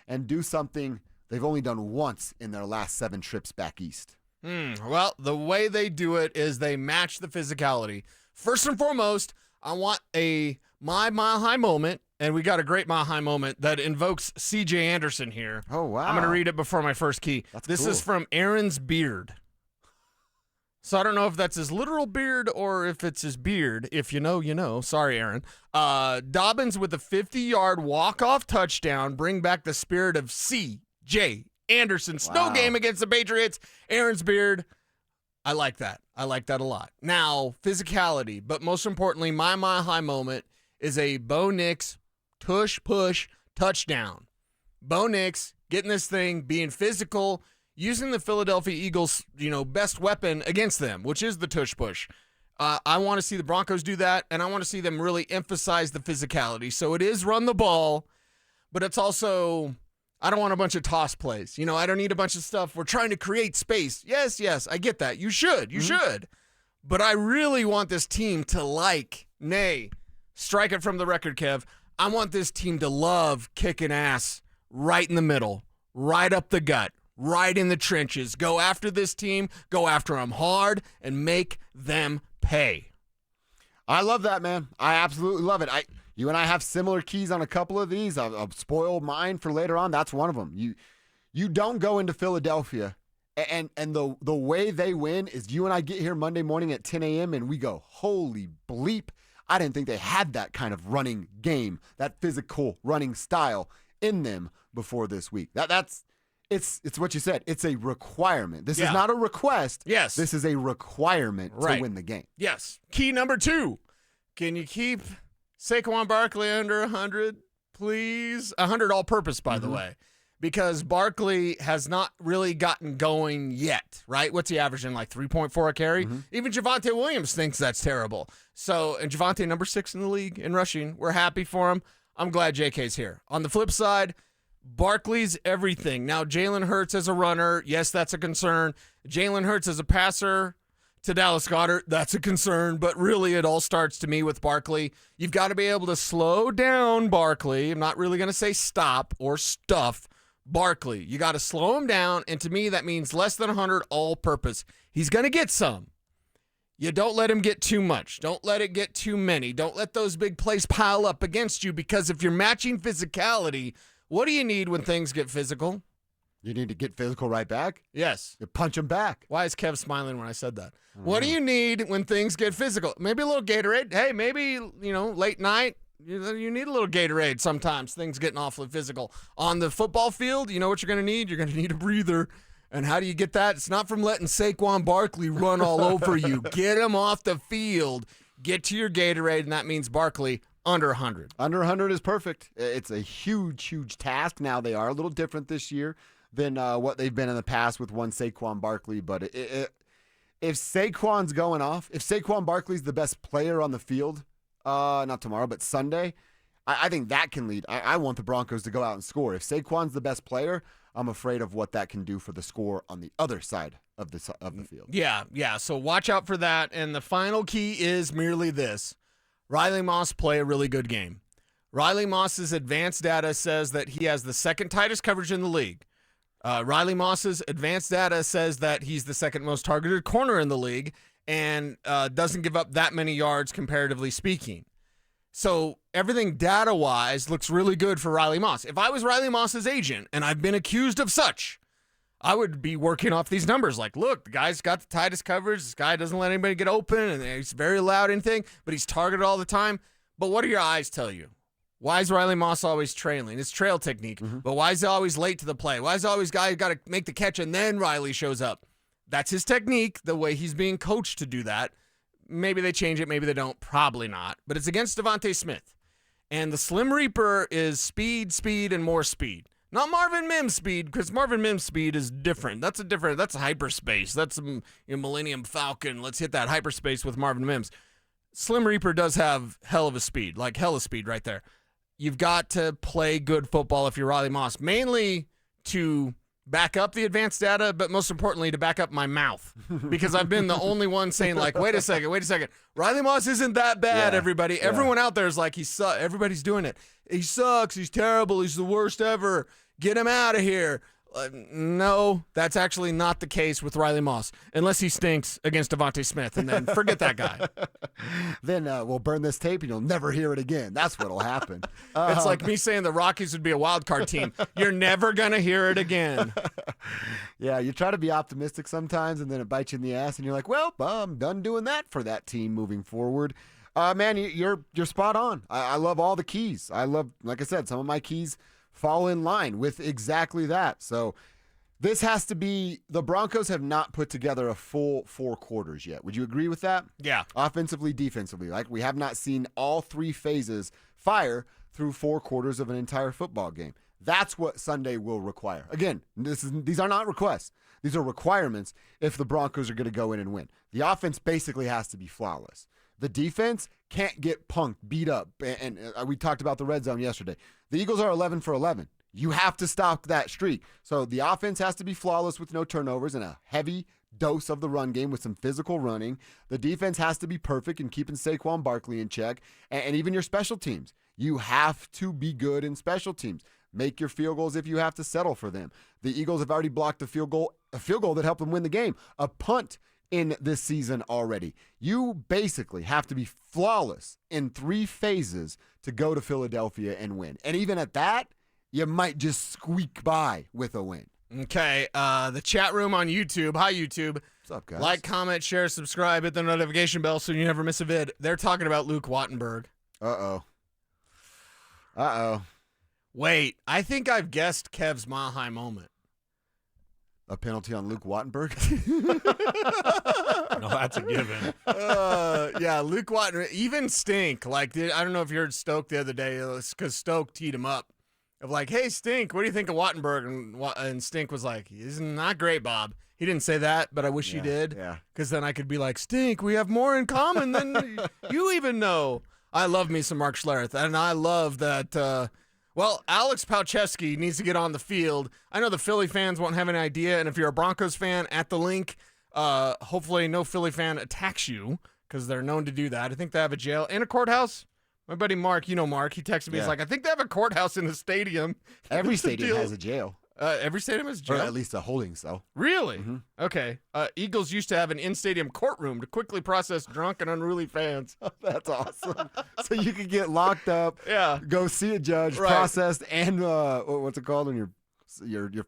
and do something they've only done once in their last 7 trips back east. Well, the way they do it is they match the physicality. First and foremost, I want my mile high moment, and we got a great mile high moment that invokes C.J. Anderson here. Oh, wow. I'm going to read it before my first key. This is from Aaron's beard. So I don't know if that's his literal beard or if it's his beard. If you know, you know. Sorry, Aaron. Dobbins with a 50-yard walk-off touchdown bring back the spirit of C.J. Anderson. Snow game against the Patriots. Aaron's beard. I like that. I like that a lot. Now, physicality, but most importantly, my mile high moment is a Bo Nix tush-push touchdown. Bo Nix getting this thing, being physical, using the Philadelphia Eagles, best weapon against them, which is the tush-push. I want to see the Broncos do that, and I want to see them really emphasize the physicality. So it is run the ball, but it's also, I don't want a bunch of toss plays. I don't need a bunch of stuff. We're trying to create space. Yes, I get that. You should. But I really want this team to strike it from the record, Kev. I want this team to love kicking ass right in the middle, right up the gut, right in the trenches. Go after this team, go after them hard, and make them pay. I love that, man. I absolutely love it. You and I have similar keys on a couple of these. I'll spoil mine for later on. That's one of them. You don't go into Philadelphia, and the way they win is you and I get here Monday morning at 10 a.m. and we go, holy bleep. I didn't think they had that kind of running game, that physical running style in them before this week. It's what you said. It's a requirement. This is not a request. Yes. This is a requirement to win the game. Yes. Key number 2. Can you keep Saquon Barkley under 100, please? 100 all-purpose, by the way, because Barkley has not really gotten going yet, right? What's he averaging, like 3.4 a carry? Even Javonte Williams thinks that's terrible. So, and Javonte, number 6 in the league in rushing. We're happy for him. I'm glad JK's here. On the flip side, Barkley's everything. Now, Jalen Hurts as a runner, yes, that's a concern. Jalen Hurts as a passer to Dallas Goedert, that's a concern. But really, it all starts to me with Barkley. You've got to be able to slow down Barkley. I'm not really going to say stop or stuff Barkley. You got to slow him down, and to me, that means less than 100 all-purpose. He's going to get some. You don't let him get too much. Don't let it get too many. Don't let those big plays pile up against you, because if you're matching physicality, what do you need when things get physical? You need to get physical right back? Yes. You punch him back. Why is Kev smiling when I said that? What do you need when things get physical? Maybe a little Gatorade. Hey, maybe, late night, you need a little Gatorade sometimes. Things getting awfully physical. On the football field, you know what you're going to need? You're going to need a breather. And how do you get that? It's not from letting Saquon Barkley run all over you. Get him off the field. Get to your Gatorade, and that means Barkley under 100. Under 100 is perfect. It's a huge, huge task. Now, they are a little different this year than what they've been in the past with one Saquon Barkley. But if Saquon's going off, if Saquon Barkley's the best player on the field, not tomorrow, but Sunday, I think that can lead. I want the Broncos to go out and score. If Saquon's the best player, I'm afraid of what that can do for the score on the other side of the field. Yeah. So watch out for that. And the final key is merely this. Riley Moss play a really good game. Riley Moss's advanced data says that he has the second tightest coverage in the league. Riley Moss's advanced data says that he's the second most targeted corner in the league and doesn't give up that many yards comparatively speaking. So everything data-wise looks really good for Riley Moss. If I was Riley Moss's agent, and I've been accused of such, I would be working off these numbers. Like, look, the guy's got the tightest coverage. This guy doesn't let anybody get open, and he's very loud and thing, but he's targeted all the time. But what do your eyes tell you? Why is Riley Moss always trailing? It's trail technique. But why is he always late to the play? Why is always guy got to make the catch and then Riley shows up? That's his technique, the way he's being coached to do that. Maybe they change it, maybe they don't, probably not. But it's against DeVonta Smith. And the Slim Reaper is speed, and more speed. Not Marvin Mims speed, because Marvin Mims speed is different. That's hyperspace. That's Millennium Falcon. Let's hit that hyperspace with Marvin Mims. Slim Reaper does have hell of a speed, like hella speed right there. You've got to play good football if you're Riley Moss, mainly to back up the advanced data, but most importantly to back up my mouth, because I've been the only one saying, like, wait a second. Riley Moss isn't that bad, everybody. Everyone out there is like, he sucks. Everybody's doing it. He sucks. He's terrible. He's the worst ever. Get him out of here. No, that's actually not the case with Riley Moss, unless he stinks against DeVonta Smith, and then forget that guy. Then we'll burn this tape, and you'll never hear it again. That's what'll happen. It's like me saying the Rockies would be a wild card team. You're never going to hear it again. Yeah, you try to be optimistic sometimes, and then it bites you in the ass, and you're like, well, I'm done doing that for that team moving forward. Man, you're spot on. I love all the keys. I love, like I said, some of my keys fall in line with exactly that. So this has to be, the Broncos have not put together a full 4 quarters yet. Would you agree with that? Yeah. Offensively, defensively. Like, we have not seen all 3 phases fire through 4 quarters of an entire football game. That's what Sunday will require. Again, these are not requests. These are requirements if the Broncos are going to go in and win. The offense basically has to be flawless. The defense can't get punked, beat up. And we talked about the red zone yesterday. The Eagles are 11 for 11. You have to stop that streak. So the offense has to be flawless with no turnovers and a heavy dose of the run game with some physical running. The defense has to be perfect in keeping Saquon Barkley in check. And even your special teams. You have to be good in special teams. Make your field goals if you have to settle for them. The Eagles have already blocked a field goal that helped them win the game. A punt in this season already. You basically have to be flawless in 3 phases to go to Philadelphia and win. And even at that, you might just squeak by with a win. Okay, the chat room on YouTube. Hi, YouTube. What's up, guys? Like, comment, share, subscribe, hit the notification bell so you never miss a vid. They're talking about Luke Wattenberg. Uh-oh. Wait, I think I've guessed Kev's Mile High moment. A penalty on Luke Wattenberg? No, that's a given. Yeah, Luke Wattenberg, even Stink. Like, I don't know if you heard Stoke the other day, because Stoke teed him up. Of like, hey, Stink, what do you think of Wattenberg? And Stink was like, he's not great, Bob. He didn't say that, but I wish he did. Yeah. Because then I could be like, Stink, we have more in common than you even know. I love me some Mark Schlereth, and I love that. Well, Alex Palczewski needs to get on the field. I know the Philly fans won't have any idea, and if you're a Broncos fan, at the link, hopefully no Philly fan attacks you, because they're known to do that. I think they have a jail and a courthouse. My buddy Mark, you know Mark, he texted me. He's like, I think they have a courthouse in the stadium. Every stadium has a jail. Every stadium has a jail? Or at least a holding cell. Really? Mm-hmm. Okay. Eagles used to have an in-stadium courtroom to quickly process drunk and unruly fans. That's awesome. So you could get locked up, go see a judge, processed, and what's it called when your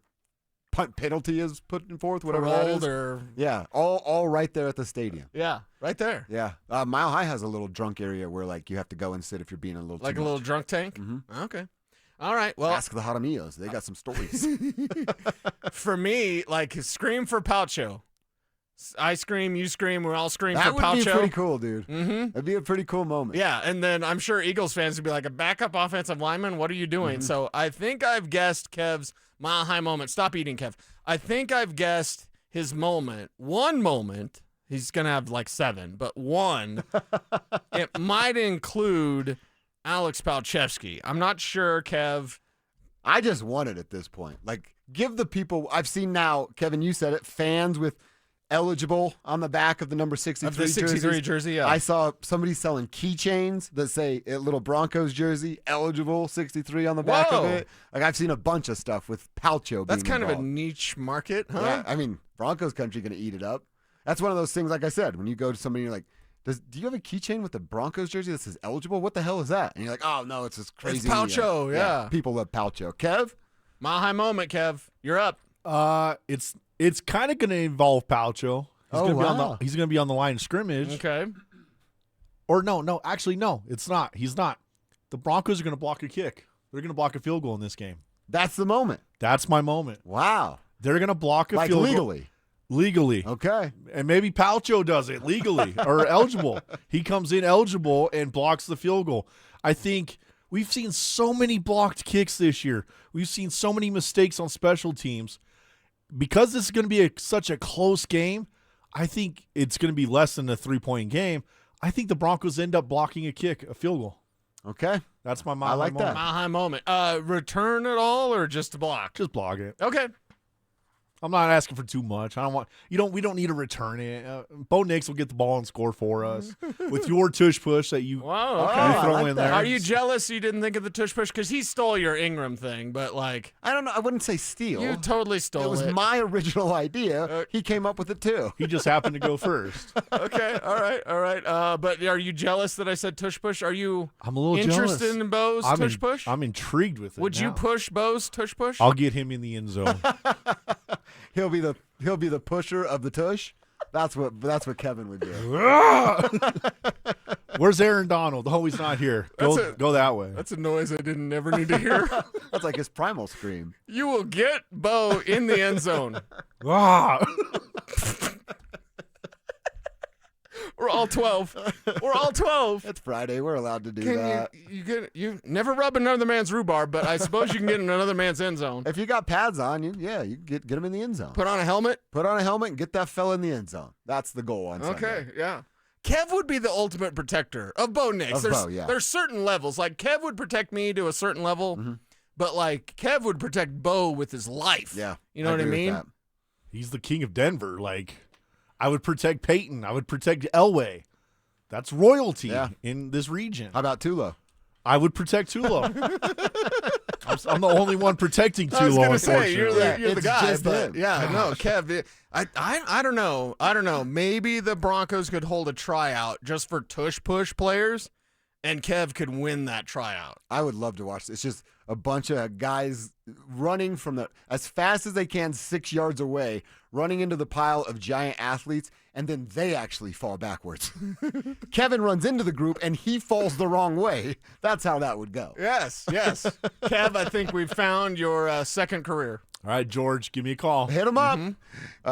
penalty is put forth, whatever that is. All right there at the stadium. Yeah, right there. Yeah. Mile High has a little drunk area where like you have to go and sit if you're being a little like too a little much. drunk tank. Mm-hmm. Okay. All right. Well, ask the Jaramillos. They got some stories. For me, like scream for Palcho. I scream, you scream, we all scream that for Palcho. That would be pretty cool, dude. Mm-hmm. That'd be a pretty cool moment. Yeah, and then I'm sure Eagles fans would be like, a backup offensive lineman, what are you doing? Mm-hmm. So I think I've guessed Kev's Mile High moment. Stop eating, Kev. I think I've guessed his moment. One moment. He's going to have like 7, but one. It might include Alex Palczewski. I'm not sure, Kev. I just want it at this point. Like, give the people, I've seen now, Kevin, you said it, fans with eligible on the back of the number 63 of the 63 jersey, yeah. I saw somebody selling keychains that say a little Broncos jersey, eligible 63 on the back of it. Like, I've seen a bunch of stuff with Palcho. That's being kind involved. of a niche market, huh? Yeah, I mean, Broncos country going to eat it up. That's one of those things, like I said, when you go to somebody and you're like, do you have a keychain with the Broncos jersey that says eligible? What the hell is that? And you're like, oh, no, it's this crazy. It's Palcho, yeah. People love Palcho. Kev? Mile High moment, Kev. You're up. It's kind of going to involve Palcho. He's going to be on the line of scrimmage. Okay. Or no, actually, no, it's not. He's not. The Broncos are going to block a kick. They're going to block a field goal in this game. That's the moment. That's my moment. Wow. They're going to block a field legally. goal. Legally. Okay. And maybe Palcho does it legally or eligible. He comes in eligible and blocks the field goal. I think we've seen so many blocked kicks this year. We've seen so many mistakes on special teams. Because this is going to be such a close game, I think it's going to be less than a 3-point game. I think the Broncos end up blocking a kick, a field goal. Okay. That's my Mile High moment. Mile High moment. Return at all or just a block? Just block it. Okay. I'm not asking for too much. We don't need to return it. Bo Nix will get the ball and score for us with your tush push that you Wow, okay. you throw I like in that. there. Are you jealous you didn't think of the tush push? Because he stole your Ingram thing, but like I don't know. I wouldn't say steal. you totally stole it was my original idea. He came up with it too. He just happened to go first. Okay, all right. But are you jealous that I said tush push? Are you I'm a little interested jealous. in Bo's tush push? I'm intrigued with it. Would you now. push Bo's tush push? I'll get him in the end zone. He'll be the pusher of the tush. That's what Kevin would do. Where's Aaron Donald? Oh, he's not here. Go that way. That's a noise I didn't ever need to hear. That's like his primal scream. You will get Bo in the end zone. Ah. We're all 12. We're all 12. It's Friday. We're allowed to do that. You never rub another man's rhubarb, but I suppose you can get in another man's end zone. If you got pads on, you get him in the end zone. Put on a helmet. Put on a helmet and get that fella in the end zone. That's the goal on Sunday. Okay, yeah. Kev would be the ultimate protector of Bo Nix. There's certain levels. Like Kev would protect me to a certain level, but like Kev would protect Bo with his life. Yeah. You know what I agree with mean? that. He's the king of Denver. Like, I would protect Payton. I would protect Elway. That's royalty in this region. How about Tulo? I would protect Tulo. I'm the only one protecting Tulo. I was gonna unfortunately. say you're the it's guy, just but him. yeah, no, Kev. I don't know. I don't know. Maybe the Broncos could hold a tryout just for tush push players, and Kev could win that tryout. I would love to watch this. It's just a bunch of guys running from as fast as they can 6 yards away, running into the pile of giant athletes, and then they actually fall backwards. Kevin runs into the group, and he falls the wrong way. That's how that would go. Yes. Kev, I think we've found your second career. All right, George, give me a call. Hit him up.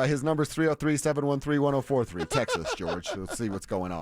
His number's 303-713-1043. Text us, George. Let's see what's going on.